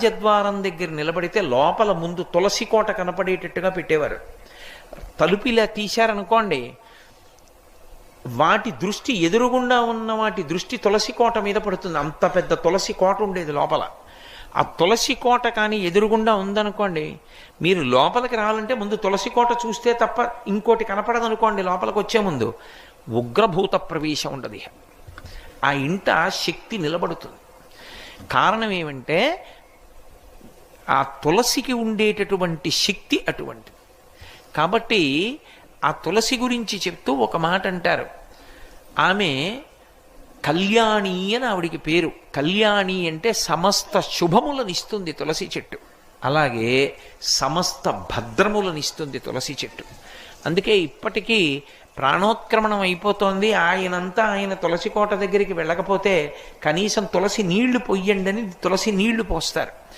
రాజద్వారం దగ్గర నిలబడితే లోపల ముందు తులసి కోట కనపడేటట్టుగా పెట్టేవారు. తలుపు ఇలా తీశారనుకోండి, వాటి దృష్టి ఎదురుగుండా ఉన్న వాటి దృష్టి తులసి కోట మీద పడుతుంది. అంత పెద్ద తులసి కోట ఉండేది లోపల. ఆ తులసి కోట కానీ ఎదురుగుండా ఉందనుకోండి, మీరు లోపలికి రావాలంటే ముందు తులసి కోట చూస్తే తప్ప ఇంకోటి కనపడదనుకోండి. లోపలికి వచ్చే ముందు ఉగ్రభూత ప్రవేశం ఉండదు. ఆ ఇంట శక్తి నిలబడుతుంది. కారణం ఏమంటే ఆ తులసికి ఉండేటటువంటి శక్తి అటువంటిది. కాబట్టి ఆ తులసి గురించి చెప్తూ ఒక మాట అంటారు. ఆమె కళ్యాణి అని ఆవిడికి పేరు. కళ్యాణి అంటే సమస్త శుభములనిస్తుంది తులసి చెట్టు. అలాగే సమస్త భద్రములనిస్తుంది తులసి చెట్టు. అందుకే ఇప్పటికీ ప్రాణోత్క్రమణం అయిపోతోంది, ఆయనంతా ఆయన తులసి కోట దగ్గరికి వెళ్ళకపోతే కనీసం తులసి నీళ్లు పొయ్యండి అని తులసి నీళ్లు పోస్తారు.